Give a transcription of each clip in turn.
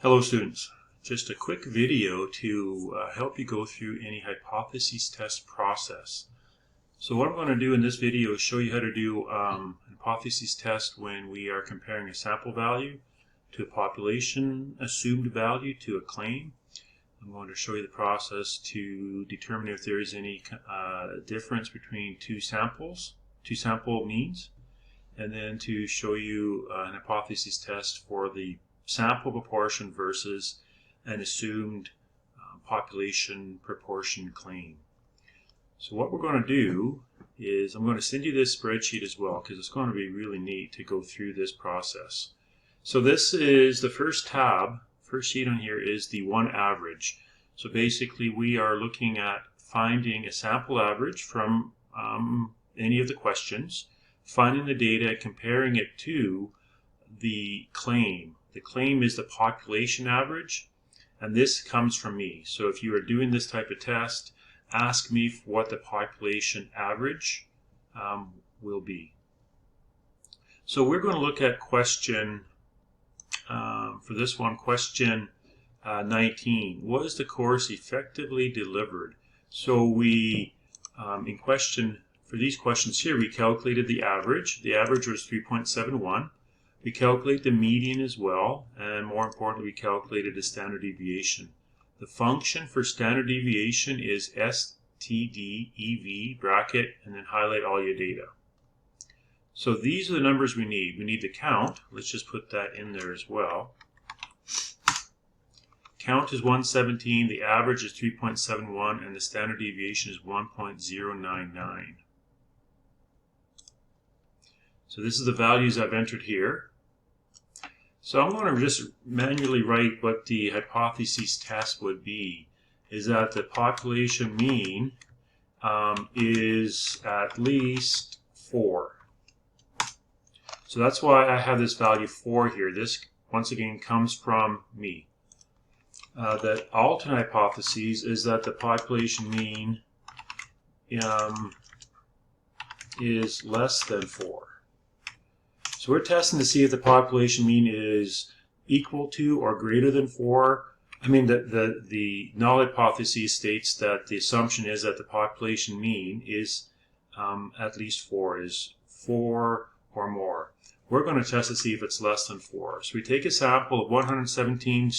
Hello students, just a quick video to help you go through any hypothesis test process. So what I'm going to do in this video is show you how to do an hypothesis test when we are comparing a sample value to a population assumed value to a claim. I'm going to show you the process to determine if there is any difference between two sample means, and then to show you an hypothesis test for the sample proportion versus an assumed population proportion claim. So what we're going to do is I'm going to send you this spreadsheet as well because it's going to be really neat to go through this process. So this is the first tab, first sheet on here is the one average. So basically we are looking at finding a sample average from any of the questions, finding the data, comparing it to the claim. The claim is the population average, and this comes from me. So if you are doing this type of test, ask me what the population average will be. So we're going to look at question, for this one, question 19. Was the course effectively delivered? So we, for these questions here, we calculated the average. The average was 3.71. We calculate the median as well, and more importantly, we calculated the standard deviation. The function for standard deviation is STDEV bracket and then highlight all your data. So these are the numbers we need. We need the count. Let's just put that in there as well. Count is 117, the average is 3.71, and the standard deviation is 1.099. So this is the values I've entered here. So I'm going to just manually write what the hypothesis test would be. Is that the population mean is at least 4. So that's why I have this value 4 here. This, once again, comes from me. The alternate hypothesis is that the population mean is less than 4. So we're testing to see if the population mean is equal to or greater than 4. I mean, the null hypothesis states that the assumption is that the population mean is at least 4, is 4 or more. We're going to test to see if it's less than 4. So we take a sample of 117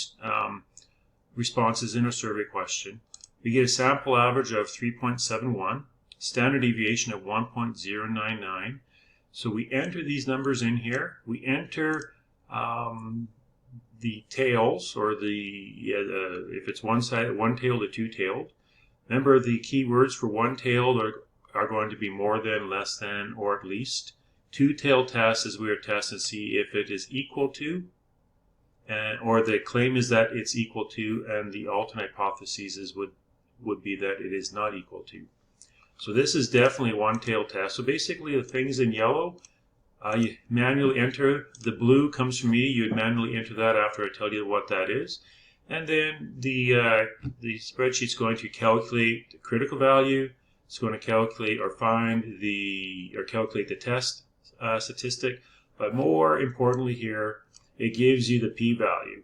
responses in a survey question. We get a sample average of 3.71, standard deviation of 1.099. So we enter these numbers in here. We enter the tails, or if it's one-tailed or two-tailed. Remember, the keywords for one-tailed are going to be more than, less than, or at least. Two-tailed test is we are testing to see if it is equal to, or the claim is that it's equal to, and the alternate hypothesis would be that it is not equal to. So this is definitely a one-tailed test. So basically the things in yellow, you manually enter. The blue comes from me. You would manually enter that after I tell you what that is. And then the spreadsheet's going to calculate the critical value. It's going to calculate or calculate the test statistic. But more importantly here, it gives you the p-value.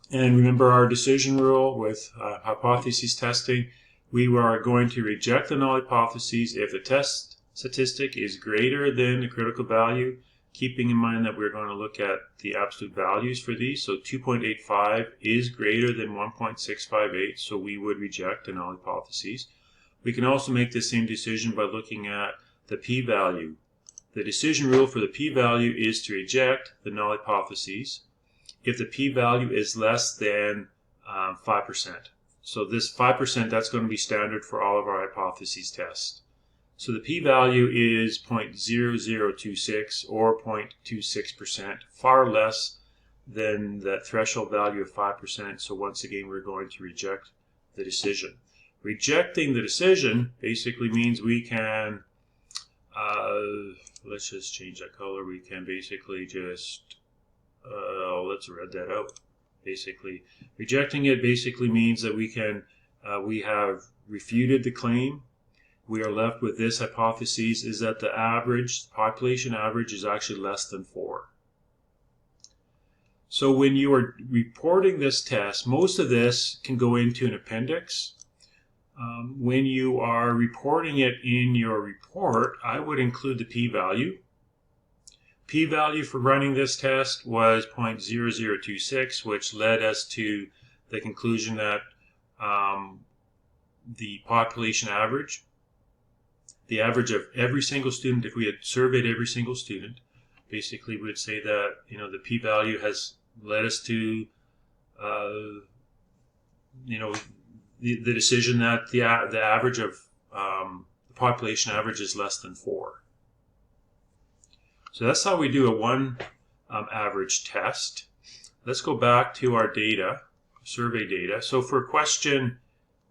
And remember our decision rule with hypothesis testing. We are going to reject the null hypothesis if the test statistic is greater than the critical value, keeping in mind that we're going to look at the absolute values for these. So 2.85 is greater than 1.658, so we would reject the null hypothesis. We can also make the same decision by looking at the p-value. The decision rule for the p-value is to reject the null hypothesis if the p-value is less than 5%. So this 5%, that's going to be standard for all of our hypothesis tests. So the p-value is 0.0026 or 0.26%, far less than that threshold value of 5%. So once again, we're going to reject the decision. Rejecting the decision basically means we can, let's just change that color. We can basically just let's red that out. Basically, rejecting it basically means that we have refuted the claim. We are left with this hypothesis, is that the average, population average, is actually less than 4. So when you are reporting this test, most of this can go into an appendix. When you are reporting it in your report, I would include the p-value. P-value for running this test was 0.0026, which led us to the conclusion that the population average, the average of every single student, if we had surveyed every single student, basically we would say that the p-value has led us to the decision that the average of the population average is less than 4. So that's how we do a one average test. Let's go back to our data, survey data. So for question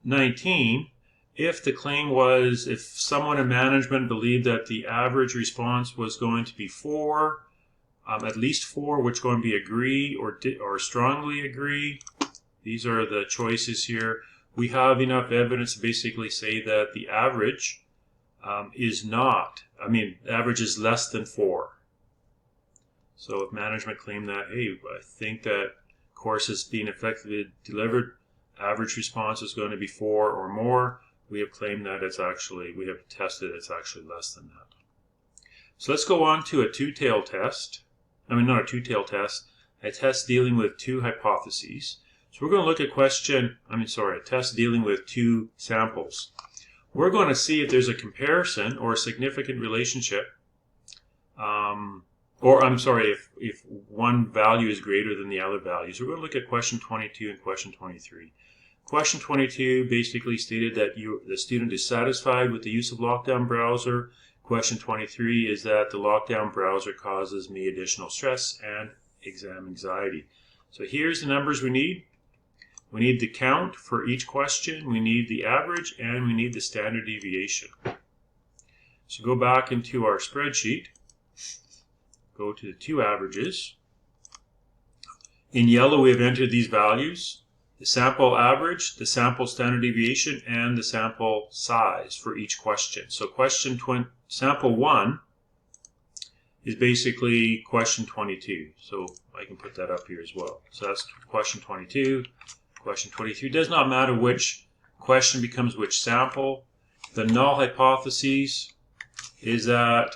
19, if the claim was, if someone in management believed that the average response was going to be 4, at least 4, which going to be agree or strongly agree. These are the choices here. We have enough evidence to basically say that the average average is less than 4. So if management claimed that, hey, I think that course is being effectively delivered, average response is going to be 4 or more, we have claimed that we have tested it's actually less than that. So let's go on to a two-tail test. Not a two-tail test, a test dealing with two hypotheses. So we're going to look at a test dealing with two samples. We're going to see if there's a comparison or a significant relationship, if one value is greater than the other value. So we're going to look at question 22 and question 23. Question 22 basically stated that the student is satisfied with the use of lockdown browser. Question 23 is that the lockdown browser causes me additional stress and exam anxiety. So here's the numbers we need. We need the count for each question, we need the average, and we need the standard deviation. So go back into our spreadsheet, go to the two averages. In yellow we have entered these values, the sample average, the sample standard deviation, and the sample size for each question. So sample 1 is basically question 22. So I can put that up here as well. So that's question 22. Question 23. It does not matter which question becomes which sample. The null hypothesis is that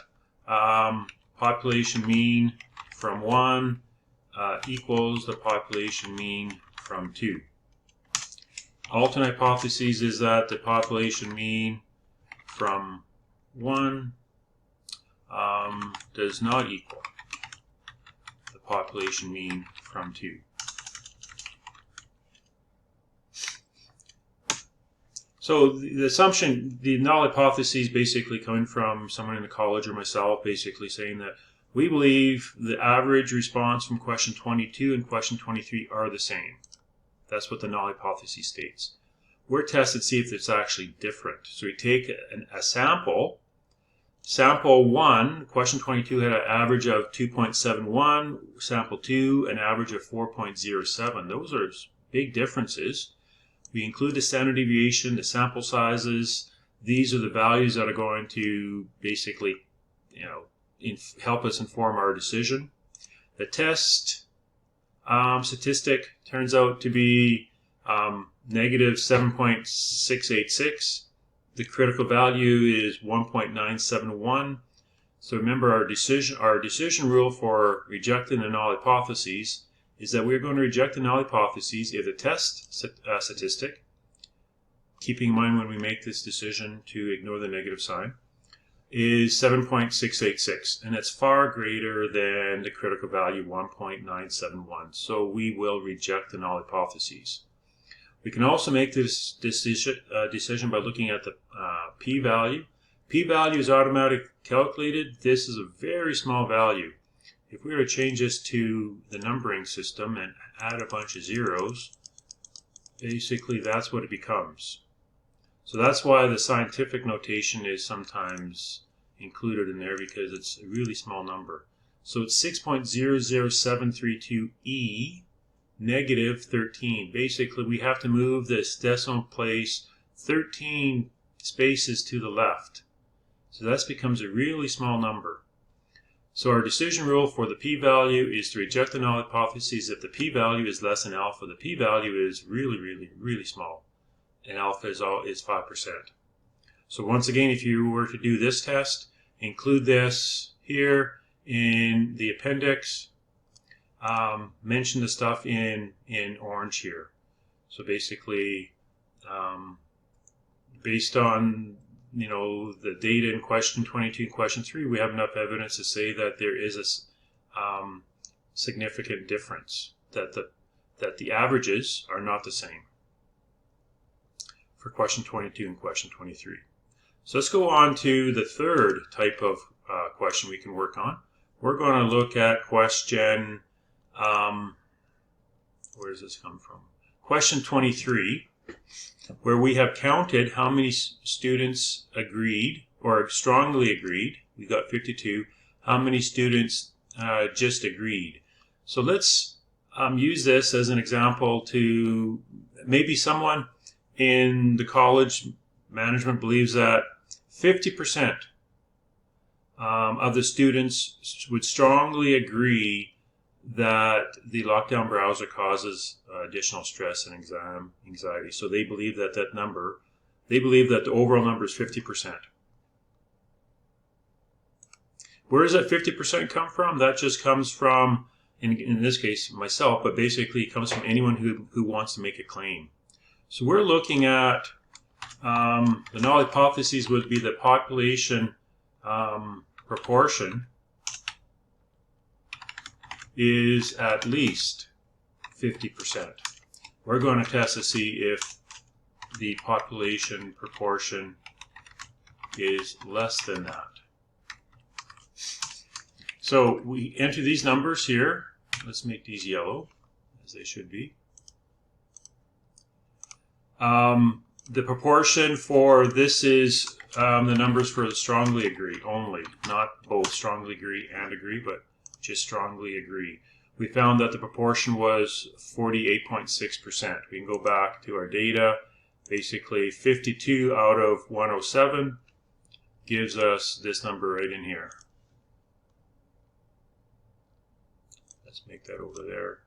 population mean from 1 equals the population mean from 2. Alternate hypothesis is that the population mean from 1 does not equal the population mean from 2. So the assumption, the null hypothesis basically coming from someone in the college or myself, basically saying that we believe the average response from question 22 and question 23 are the same. That's what the null hypothesis states. We're tested to see if it's actually different. So we take a sample. Sample 1, question 22 had an average of 2.71. Sample 2, an average of 4.07. Those are big differences. We include the standard deviation, the sample sizes. These are the values that are going to basically, help us inform our decision. The test statistic turns out to be negative 7.686. The critical value is 1.971. So remember our decision rule for rejecting the null hypotheses is that we're going to reject the null hypotheses if the test statistic, keeping in mind when we make this decision to ignore the negative sign, is 7.686, and it's far greater than the critical value 1.971. So we will reject the null hypotheses. We can also make this decision by looking at the p-value. P-value is automatically calculated. This is a very small value. If we were to change this to the numbering system and add a bunch of zeros, basically that's what it becomes. So that's why the scientific notation is sometimes included in there, because it's a really small number. So it's 6.00732e negative 13. Basically we have to move this decimal place 13 spaces to the left. So that becomes a really small number. So our decision rule for the p-value is to reject the null hypothesis if the p-value is less than alpha. The p-value is really small, and alpha is 5%. So once again, if you were to do this test, include this here in the appendix. Mention the stuff in orange here. So basically, based on the data in question 22 and question 3, we have enough evidence to say that there is a significant difference, that the averages are not the same for question 22 and question 23. So let's go on to the third type of question we can work on. We're going to look at question, where does this come from? Question 23, where we have counted how many students agreed or strongly agreed. We got 52. How many students just agreed? So let's use this as an example to maybe someone in the college management believes that 50% of the students would strongly agree that the lockdown browser causes additional stress and anxiety. So they believe that the overall number is 50%. Where does that 50% come from? That just comes from, in this case, myself, but basically it comes from anyone who wants to make a claim. So we're looking at the null hypothesis would be the population proportion is at least 50%. We're going to test to see if the population proportion is less than that. So we enter these numbers here. Let's make these yellow, as they should be. The proportion for this is the numbers for the strongly agree only, not both strongly agree and agree, but just strongly agree. We found that the proportion was 48.6%. We can go back to our data. Basically, 52 out of 107 gives us this number right in here. Let's make that over there.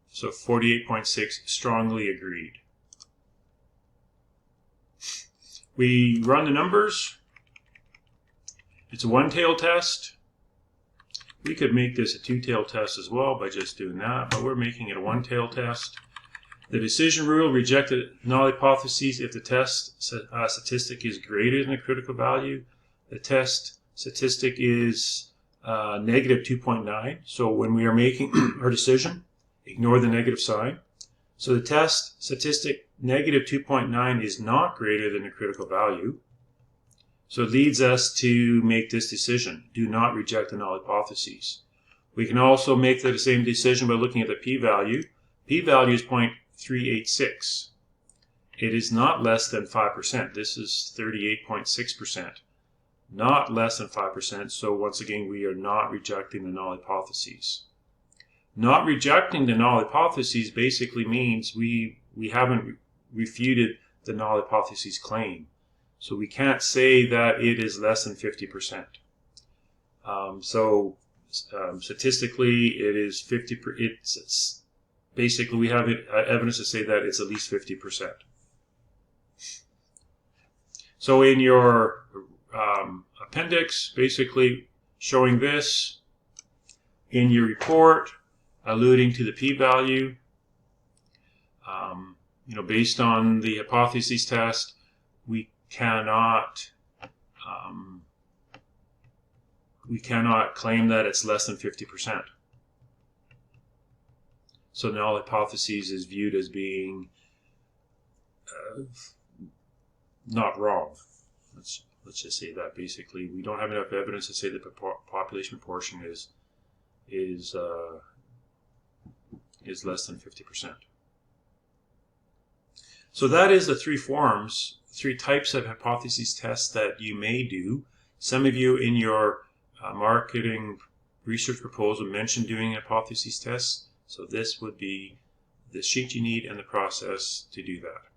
So 48.6 strongly agreed. We run the numbers. It's a one-tailed test. We could make this a two-tailed test as well by just doing that, but we're making it a one-tailed test. The decision rule rejected null hypotheses if the test statistic is greater than the critical value. The test statistic is negative 2.9. So when we are making our decision, ignore the negative sign. So the test statistic negative 2.9 is not greater than the critical value. So it leads us to make this decision. Do not reject the null hypotheses. We can also make the same decision by looking at the p-value. P-value is 0.386. It is not less than 5%. This is 38.6%. Not less than 5%. So once again, we are not rejecting the null hypotheses. Not rejecting the null hypotheses basically means we haven't refuted the null hypothesis claim. So we can't say that it is less than 50%. Statistically, it is 50%. It's basically we have evidence to say that it's at least 50%. So in your appendix, basically showing this in your report, alluding to the p-value, based on the hypothesis test, we cannot claim that it's less than 50%. So null hypothesis is viewed as being not wrong. Let's just say that basically we don't have enough evidence to say that the population proportion is less than 50%. So that is the three types of hypothesis tests that you may do. Some of you in your marketing research proposal mentioned doing hypothesis tests. So this would be the sheet you need and the process to do that.